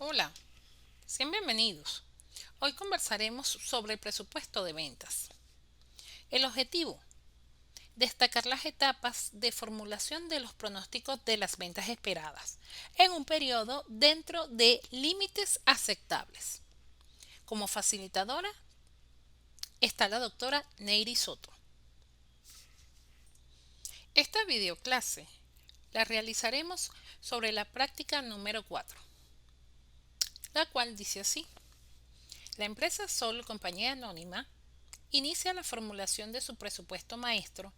Hola, sean bienvenidos. Hoy conversaremos sobre el presupuesto de ventas. El objetivo, destacar las etapas de formulación de los pronósticos de las ventas esperadas en un periodo dentro de límites aceptables. Como facilitadora está la doctora Neiri Soto. Esta videoclase la realizaremos sobre la práctica número 4, la cual dice así. La empresa Sol Compañía Anónima inicia la formulación de su presupuesto maestro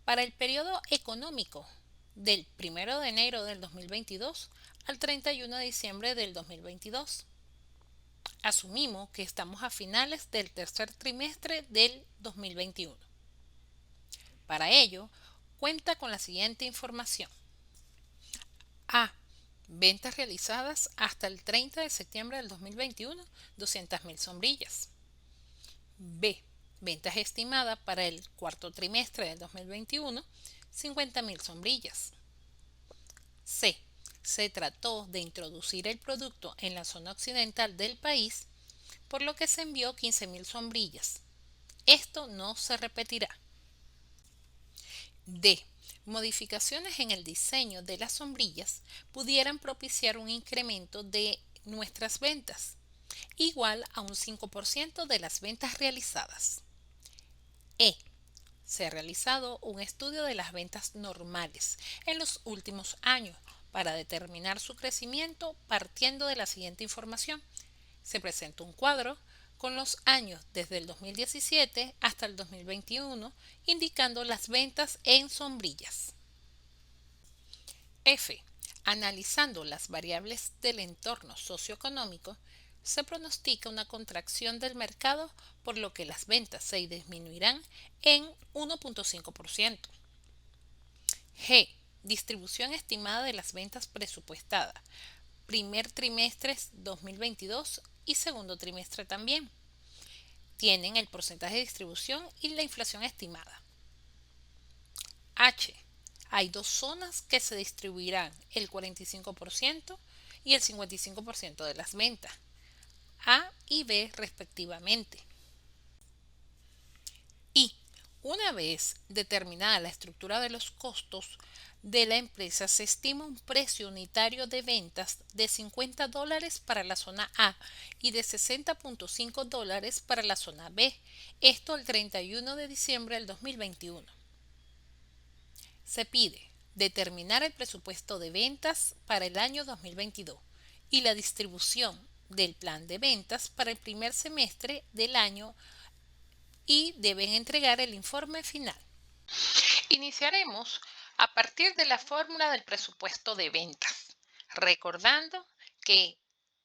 para el periodo económico del 1 de enero del 2022 al 31 de diciembre del 2022. Asumimos que estamos a finales del tercer trimestre del 2021. Para ello, cuenta con la siguiente información. A. Ventas realizadas hasta el 30 de septiembre del 2021, 200.000 sombrillas. B. Ventas estimadas para el cuarto trimestre del 2021, 50.000 sombrillas. C. Se trató de introducir el producto en la zona occidental del país, por lo que se envió 15.000 sombrillas. Esto no se repetirá. D. Modificaciones en el diseño de las sombrillas pudieran propiciar un incremento de nuestras ventas, igual a un 5% de las ventas realizadas. E. Se ha realizado un estudio de las ventas normales en los últimos años para determinar su crecimiento partiendo de la siguiente información. Se presenta un cuadro con los años desde el 2017 hasta el 2021, indicando las ventas en sombrillas. F. Analizando las variables del entorno socioeconómico, se pronostica una contracción del mercado, por lo que las ventas se disminuirán en 1.5%. G. Distribución estimada de las ventas presupuestadas, primer trimestre 2022 y segundo trimestre también. Tienen el porcentaje de distribución y la inflación estimada. H. Hay dos zonas que se distribuirán el 45% y el 55% de las ventas, A y B respectivamente. Y una vez determinada la estructura de los costos de la empresa, se estima un precio unitario de ventas de $50 para la zona A y de $60.5 para la zona B, esto el 31 de diciembre del 2021. Se pide determinar el presupuesto de ventas para el año 2022 y la distribución del plan de ventas para el primer semestre del año y deben entregar el informe final. Iniciaremos a partir de la fórmula del presupuesto de ventas, recordando que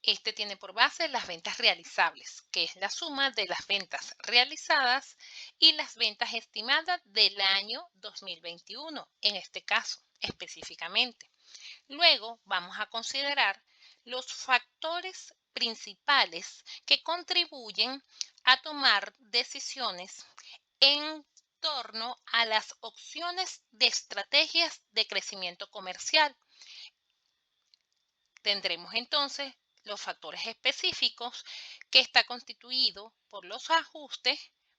este tiene por base las ventas realizables, que es la suma de las ventas realizadas y las ventas estimadas del año 2021, en este caso específicamente. Luego vamos a considerar los factores principales que contribuyen a tomar decisiones en torno a las opciones de estrategias de crecimiento comercial. Tendremos entonces los factores específicos, que está constituido por los ajustes,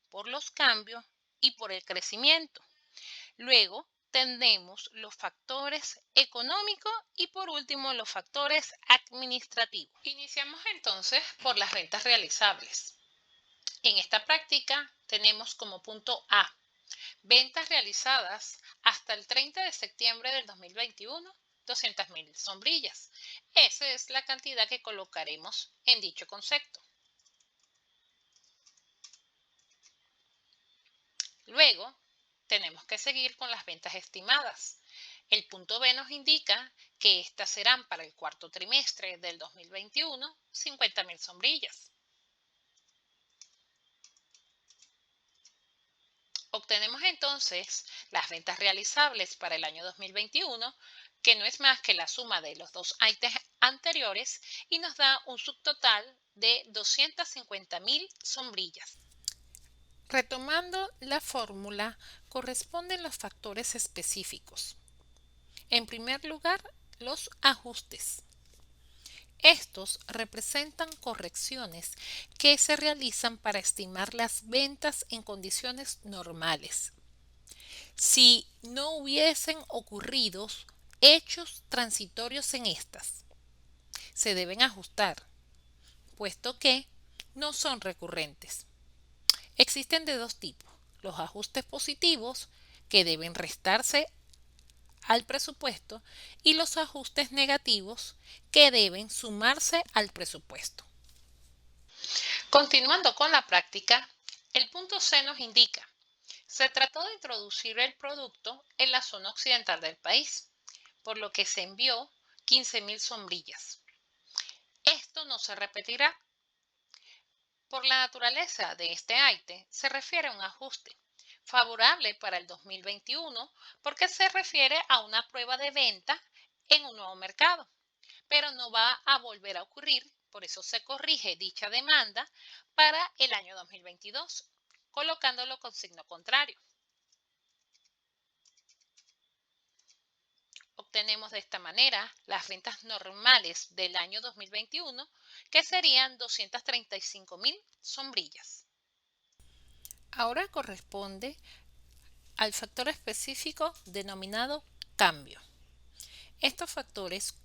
por los cambios y por el crecimiento. Luego tendremos los factores económicos y por último los factores administrativos. Iniciamos entonces por las ventas realizables. En esta práctica tenemos como punto A ventas realizadas hasta el 30 de septiembre del 2021, 200.000 sombrillas. Esa es la cantidad que colocaremos en dicho concepto. Luego, tenemos que seguir con las ventas estimadas. El punto B nos indica que estas serán para el cuarto trimestre del 2021, 50.000 sombrillas. Obtenemos entonces las ventas realizables para el año 2021, que no es más que la suma de los dos ítems anteriores, y nos da un subtotal de 250.000 sombrillas. Retomando la fórmula, corresponden los factores específicos. En primer lugar, los ajustes. Estos representan correcciones que se realizan para estimar las ventas en condiciones normales. Si no hubiesen ocurrido hechos transitorios en estas, se deben ajustar, puesto que no son recurrentes. Existen de dos tipos: los ajustes positivos, que deben restarse al presupuesto, y los ajustes negativos, que deben sumarse al presupuesto. Continuando con la práctica, el punto C nos indica: se trató de introducir el producto en la zona occidental del país, por lo que se envió 15.000 sombrillas. Esto no se repetirá. Por la naturaleza de este ítem, se refiere a un ajuste favorable para el 2021 porque se refiere a una prueba de venta en un nuevo mercado, pero no va a volver a ocurrir. Por eso se corrige dicha demanda para el año 2022, colocándolo con signo contrario. Obtenemos de esta manera las ventas normales del año 2021, que serían 235.000 sombrillas. Ahora corresponde al factor específico denominado cambio. Estos factores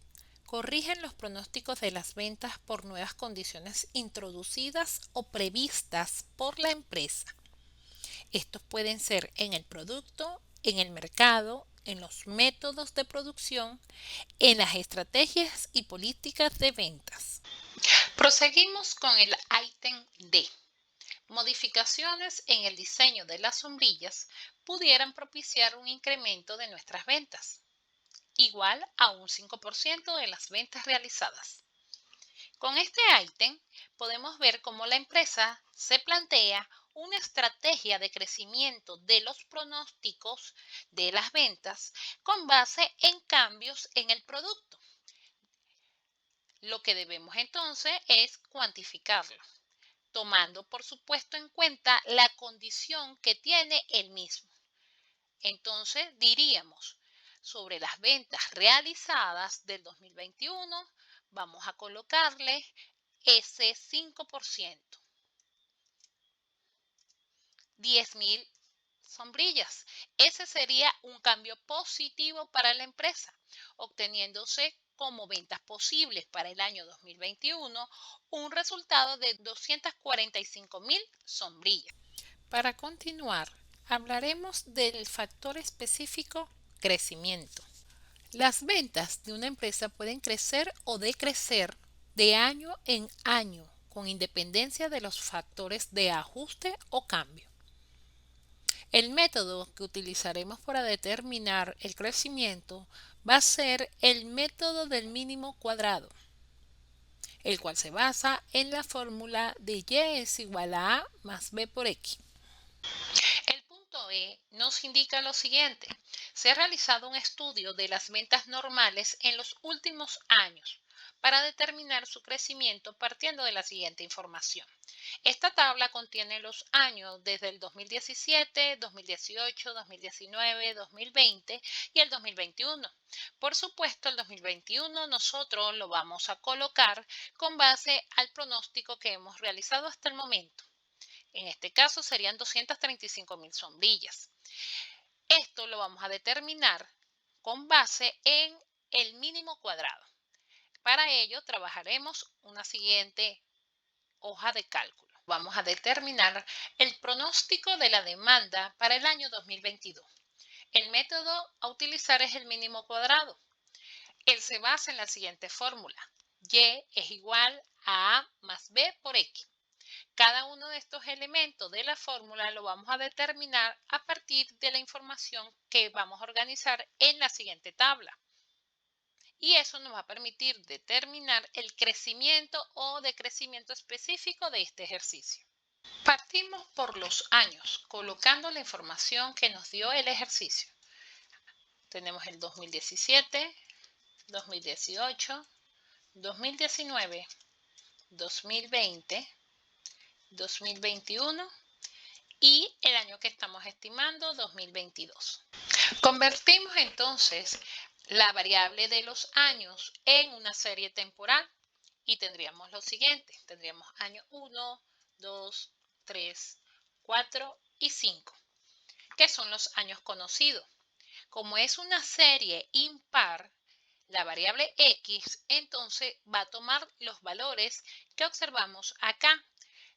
corrigen los pronósticos de las ventas por nuevas condiciones introducidas o previstas por la empresa. Estos pueden ser en el producto, en el mercado, en los métodos de producción, en las estrategias y políticas de ventas. Proseguimos con el ítem D. Modificaciones en el diseño de las sombrillas pudieran propiciar un incremento de nuestras ventas, igual a un 5% de las ventas realizadas. Con este ítem podemos ver cómo la empresa se plantea una estrategia de crecimiento de los pronósticos de las ventas con base en cambios en el producto. Lo que debemos entonces es cuantificarlo, tomando por supuesto en cuenta la condición que tiene el mismo. Entonces diríamos, sobre las ventas realizadas del 2021, vamos a colocarle ese 5%, 10.000 sombrillas. Ese sería un cambio positivo para la empresa, obteniéndose como ventas posibles para el año 2021 un resultado de 245.000 sombrillas. Para continuar, hablaremos del factor específico crecimiento. Las ventas de una empresa pueden crecer o decrecer de año en año, con independencia de los factores de ajuste o cambio. El método que utilizaremos para determinar el crecimiento va a ser el método del mínimo cuadrado, el cual se basa en la fórmula de Y es igual a A más B por X. El punto E nos indica lo siguiente: se ha realizado un estudio de las ventas normales en los últimos años para determinar su crecimiento partiendo de la siguiente información. Esta tabla contiene los años desde el 2017, 2018, 2019, 2020 y el 2021. Por supuesto, el 2021 nosotros lo vamos a colocar con base al pronóstico que hemos realizado hasta el momento. En este caso serían 235.000 sombrillas. Esto lo vamos a determinar con base en el mínimo cuadrado. Para ello trabajaremos una siguiente hoja de cálculo. Vamos a determinar el pronóstico de la demanda para el año 2022. El método a utilizar es el mínimo cuadrado. Él se basa en la siguiente fórmula: Y es igual a A más B por X. Cada uno de estos elementos de la fórmula lo vamos a determinar a partir de la información que vamos a organizar en la siguiente tabla. Y eso nos va a permitir determinar el crecimiento o decrecimiento específico de este ejercicio. Partimos por los años, colocando la información que nos dio el ejercicio. Tenemos el 2017, 2018, 2019, 2020, 2021 y el año que estamos estimando, 2022. Convertimos entonces la variable de los años en una serie temporal y tendríamos lo siguiente. Tendríamos año 1, 2, 3, 4 y 5, que son los años conocidos. Como es una serie impar, la variable x, entonces va a tomar los valores que observamos acá.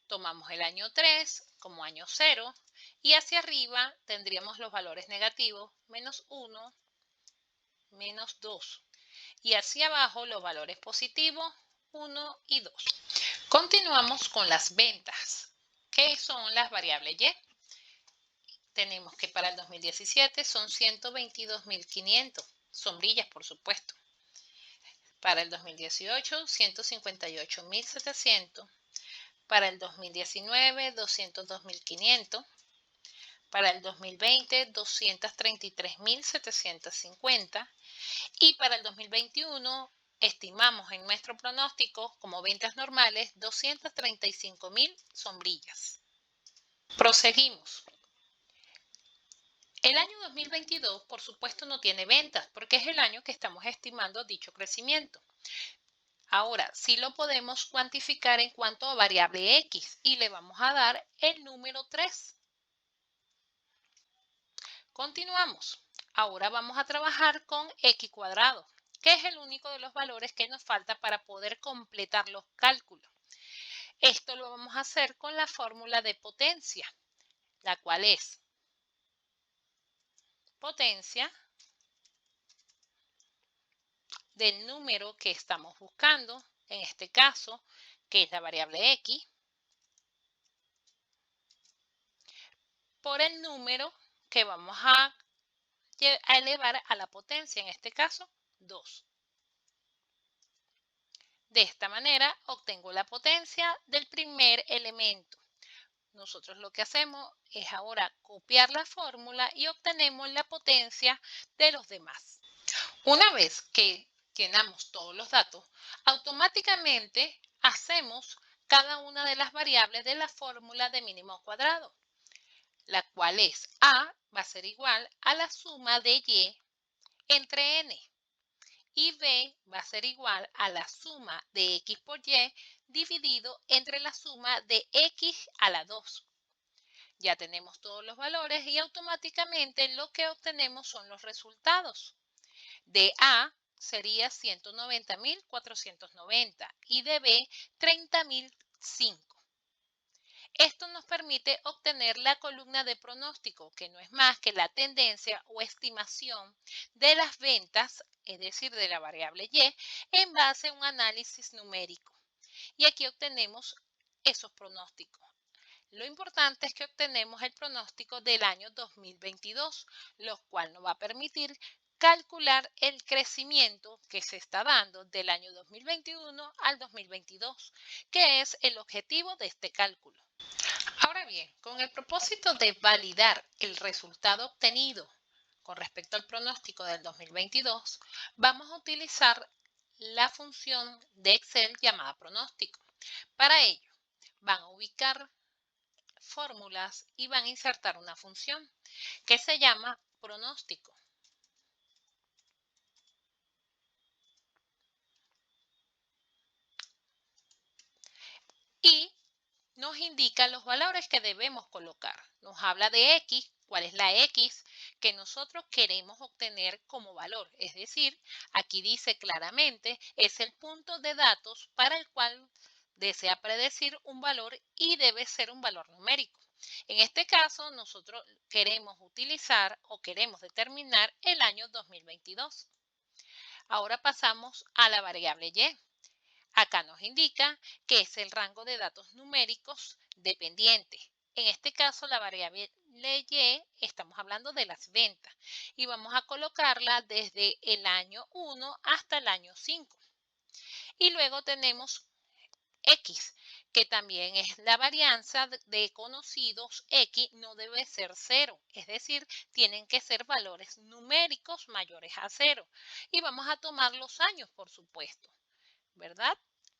Tomamos el año 3 como año 0 y hacia arriba tendríamos los valores negativos, menos 1, menos 2. Y hacia abajo los valores positivos, 1 y 2. Continuamos con las ventas, que son las variables y. Tenemos que para el 2017 son 122.500, sombrillas por supuesto. Para el 2018, 158.700. Para el 2019, 202.500. Para el 2020, 233.750. Y para el 2021, estimamos en nuestro pronóstico como ventas normales 235.000 sombrillas. Proseguimos. El año 2022, por supuesto, no tiene ventas porque es el año que estamos estimando dicho crecimiento. Ahora, sí lo podemos cuantificar en cuanto a variable X y le vamos a dar el número 3. Continuamos. Ahora vamos a trabajar con X cuadrado, que es el único de los valores que nos falta para poder completar los cálculos. Esto lo vamos a hacer con la fórmula de potencia, la cual es potencia del número que estamos buscando, en este caso, que es la variable X, por el número que vamos a elevar a la potencia, en este caso, 2. De esta manera obtengo la potencia del primer elemento. Nosotros lo que hacemos es ahora copiar la fórmula y obtenemos la potencia de los demás. Una vez que llenamos todos los datos, automáticamente hacemos cada una de las variables de la fórmula de mínimo cuadrado, la cual es A va a ser igual a la suma de Y entre N y B va a ser igual a la suma de X por Y dividido entre la suma de X a la 2. Ya tenemos todos los valores y automáticamente lo que obtenemos son los resultados. De A sería 190.490 y de B 30.005. Esto nos permite obtener la columna de pronóstico, que no es más que la tendencia o estimación de las ventas, es decir, de la variable Y, en base a un análisis numérico. Y aquí obtenemos esos pronósticos. Lo importante es que obtenemos el pronóstico del año 2022, lo cual nos va a permitir calcular el crecimiento que se está dando del año 2021 al 2022, que es el objetivo de este cálculo. Ahora bien, con el propósito de validar el resultado obtenido con respecto al pronóstico del 2022, vamos a utilizar la función de Excel llamada pronóstico. Para ello, van a ubicar fórmulas y van a insertar una función que se llama pronóstico. Y nos indica los valores que debemos colocar. Nos habla de X, cuál es la X que nosotros queremos obtener como valor. Es decir, aquí dice claramente, es el punto de datos para el cual desea predecir un valor y debe ser un valor numérico. En este caso, nosotros queremos utilizar o queremos determinar el año 2022. Ahora pasamos a la variable Y. Acá nos indica que es el rango de datos numéricos dependiente. En este caso, la variable Y, estamos hablando de las ventas y vamos a colocarla desde el año 1 hasta el año 5. Y luego tenemos X, que también es la varianza de conocidos. X no debe ser 0, es decir, tienen que ser valores numéricos mayores a 0. Y vamos a tomar los años, por supuesto, ¿verdad?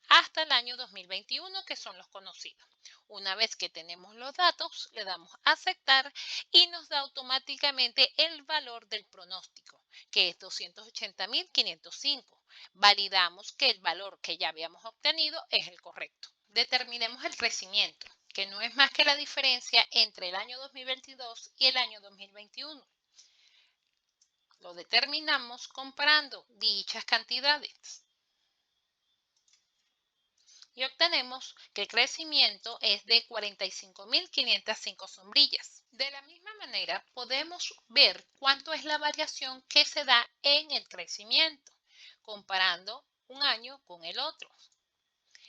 Hasta el año 2021, que son los conocidos. Una vez que tenemos los datos, le damos a aceptar y nos da automáticamente el valor del pronóstico, que es 280.505. validamos que el valor que ya habíamos obtenido es el correcto. Determinemos el crecimiento, que no es más que la diferencia entre el año 2022 y el año 2021. Lo determinamos comparando dichas cantidades y obtenemos que el crecimiento es de 45.505 sombrillas. De la misma manera, podemos ver cuánto es la variación que se da en el crecimiento, comparando un año con el otro.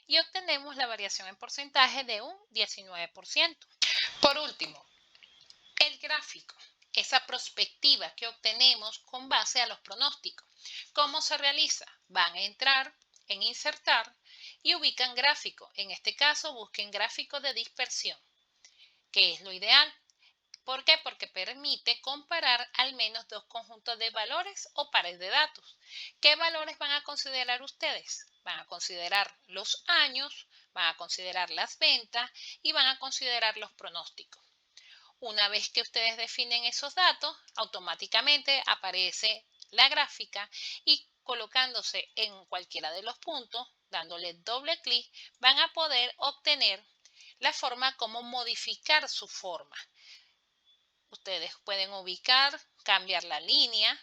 Y obtenemos la variación en porcentaje de un 19%. Por último, el gráfico, esa perspectiva que obtenemos con base a los pronósticos. ¿Cómo se realiza? Van a entrar en insertar y ubican gráfico. En este caso, busquen gráfico de dispersión, que es lo ideal. ¿Por qué? Porque permite comparar al menos dos conjuntos de valores o pares de datos. ¿Qué valores van a considerar ustedes? Van a considerar los años, van a considerar las ventas y van a considerar los pronósticos. Una vez que ustedes definen esos datos, automáticamente aparece la gráfica y colocándose en cualquiera de los puntos, dándole doble clic, van a poder obtener la forma como modificar su forma. Ustedes pueden ubicar, cambiar la línea,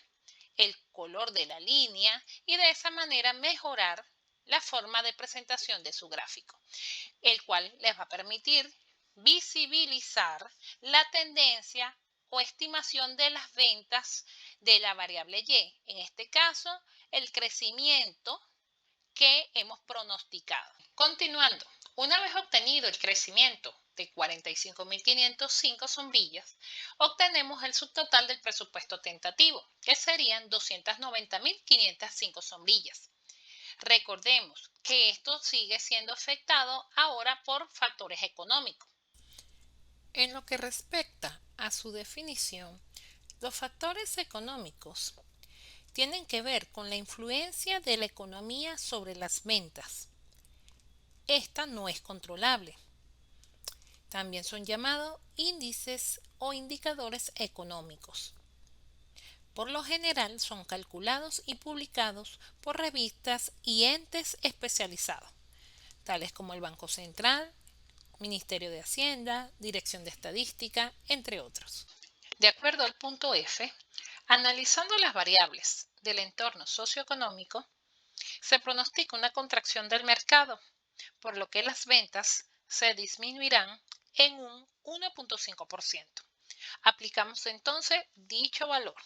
el color de la línea y de esa manera mejorar la forma de presentación de su gráfico, el cual les va a permitir visibilizar la tendencia o estimación de las ventas de la variable Y. En este caso, el crecimiento que hemos pronosticado. Continuando, una vez obtenido el crecimiento de 45.505 sombrillas, obtenemos el subtotal del presupuesto tentativo, que serían 290.505 sombrillas. Recordemos que esto sigue siendo afectado ahora por factores económicos. En lo que respecta a su definición, los factores económicos tienen que ver con la influencia de la economía sobre las ventas. Esta no es controlable. También son llamados índices o indicadores económicos. Por lo general son calculados y publicados por revistas y entes especializados, tales como el Banco Central, Ministerio de Hacienda, Dirección de Estadística, entre otros. De acuerdo al punto F, analizando las variables del entorno socioeconómico, se pronostica una contracción del mercado, por lo que las ventas se disminuirán en un 1.5%. Aplicamos entonces dicho valor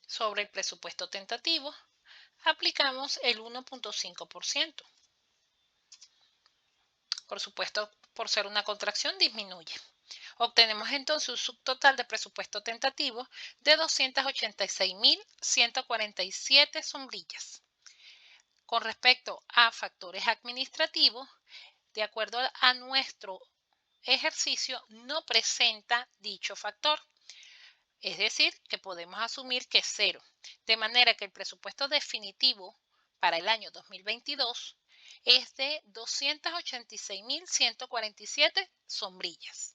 sobre el presupuesto tentativo, aplicamos el 1.5%. Por supuesto, por ser una contracción, disminuye. Obtenemos entonces un subtotal de presupuesto tentativo de 286.147 sombrillas. Con respecto a factores administrativos, de acuerdo a nuestro ejercicio, no presenta dicho factor. Es decir, que podemos asumir que es cero, de manera que el presupuesto definitivo para el año 2022 es de 286.147 sombrillas.